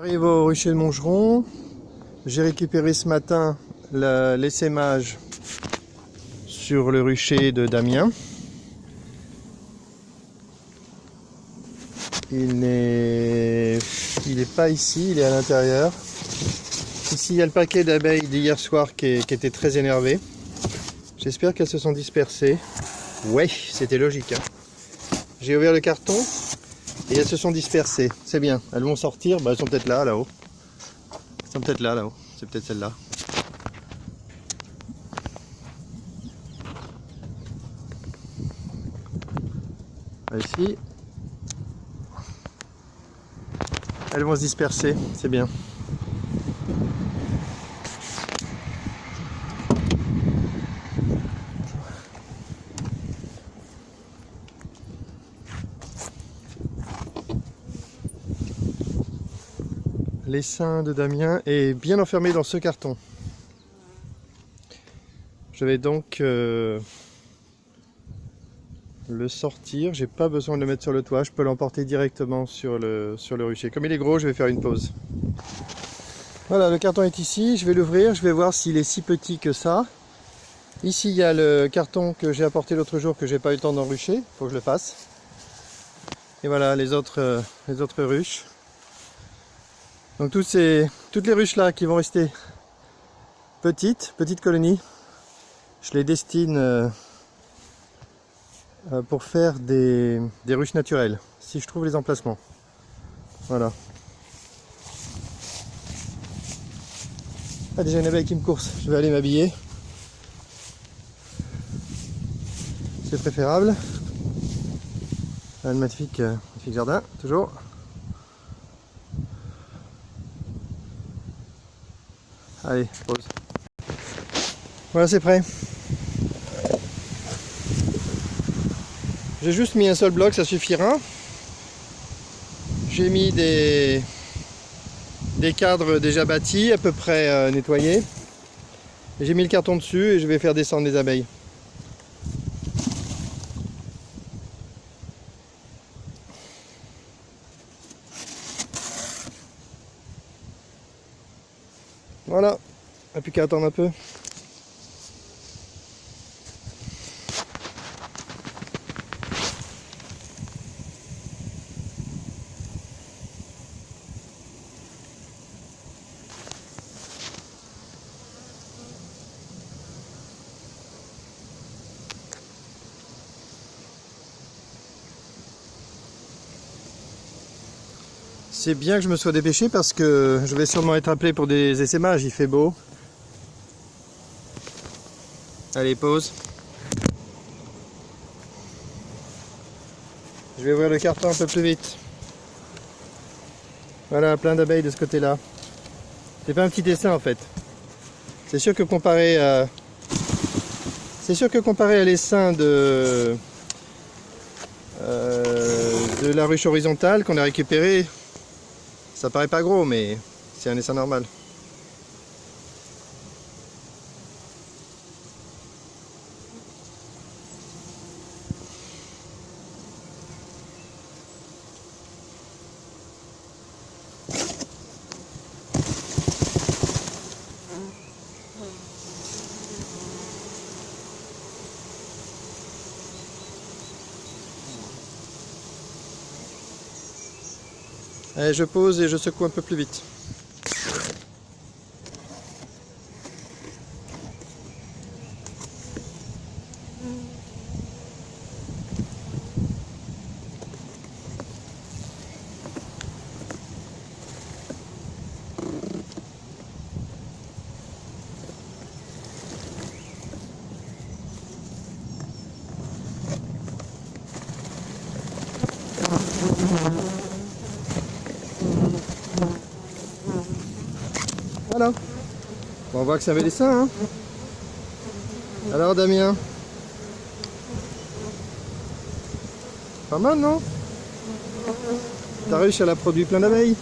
J'arrive au rucher de Montgeron. J'ai récupéré ce matin l'essaimage sur le rucher de Damien. Il n'est pas ici, il est à l'intérieur. Ici il y a le paquet d'abeilles d'hier soir qui était très énervé. J'espère qu'elles se sont dispersées. Ouais, c'était logique, hein. J'ai ouvert le carton et elles se sont dispersées. C'est bien, elles vont sortir, elles sont peut-être là-haut. Elles sont peut-être là-haut, c'est peut-être celle-là. Ici. Elles vont se disperser, c'est bien. L'essaim de Damien est bien enfermé dans ce carton. Je vais donc le sortir. J'ai pas besoin de le mettre sur le toit. Je peux l'emporter directement sur le rucher. Comme il est gros, je vais faire une pause. Voilà, le carton est ici. Je vais l'ouvrir. Je vais voir s'il est si petit que ça. Ici, il y a le carton que j'ai apporté l'autre jour que j'ai pas eu le temps d'enrucher. Il faut que je le fasse. Et voilà les autres ruches. Donc toutes les ruches là qui vont rester petites colonies, je les destine pour faire des ruches naturelles, si je trouve les emplacements. Voilà. Ah, déjà une abeille qui me course, je vais aller m'habiller. C'est préférable. Un magnifique jardin, toujours. Allez, pause. Voilà, c'est prêt. J'ai juste mis un seul bloc, ça suffira. J'ai mis des cadres déjà bâtis, à peu près nettoyés. J'ai mis le carton dessus et je vais faire descendre les abeilles. Voilà, il n'y a plus qu'à attendre un peu. C'est bien que je me sois dépêché parce que je vais sûrement être appelé pour des essaimages, il fait beau. Allez, pause. Je vais ouvrir le carton un peu plus vite. Voilà, plein d'abeilles de ce côté-là. C'est pas un petit essaim en fait. C'est sûr que comparé à l'essaim de la ruche horizontale qu'on a récupéré, ça paraît pas gros, mais c'est un essaim normal. Allez, je pose et je secoue un peu plus vite. Voilà. Bon, on voit que ça avait des seins, hein. Alors Damien, pas mal, non? Ta ruche, elle a produit plein d'abeilles.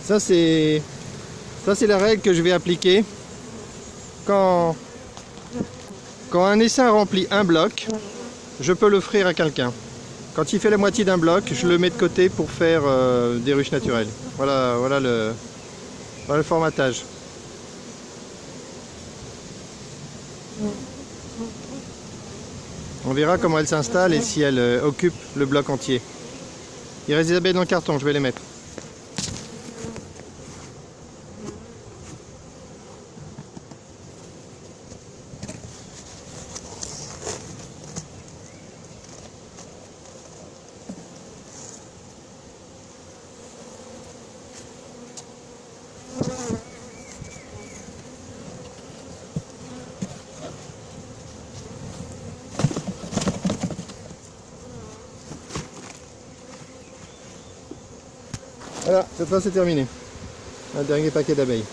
Ça c'est la règle que je vais appliquer. Quand un essaim remplit un bloc, je peux l'offrir à quelqu'un. Quand il fait la moitié d'un bloc, je le mets de côté pour faire des ruches naturelles. Voilà le formatage. On verra comment elle s'installe et si elle occupe le bloc entier. Il reste des abeilles dans le carton, je vais les mettre. Voilà, cette fois c'est terminé. Un dernier paquet d'abeilles.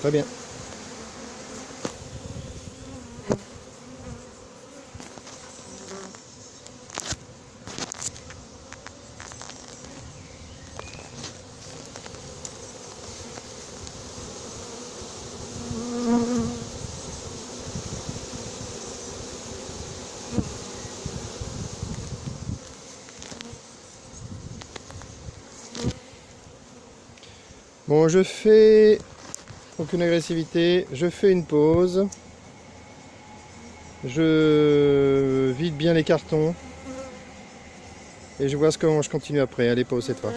Très bien. Bon, je fais aucune agressivité, je fais une pause, je vide bien les cartons et je vois comment je continue après. Allez, pause cette fois.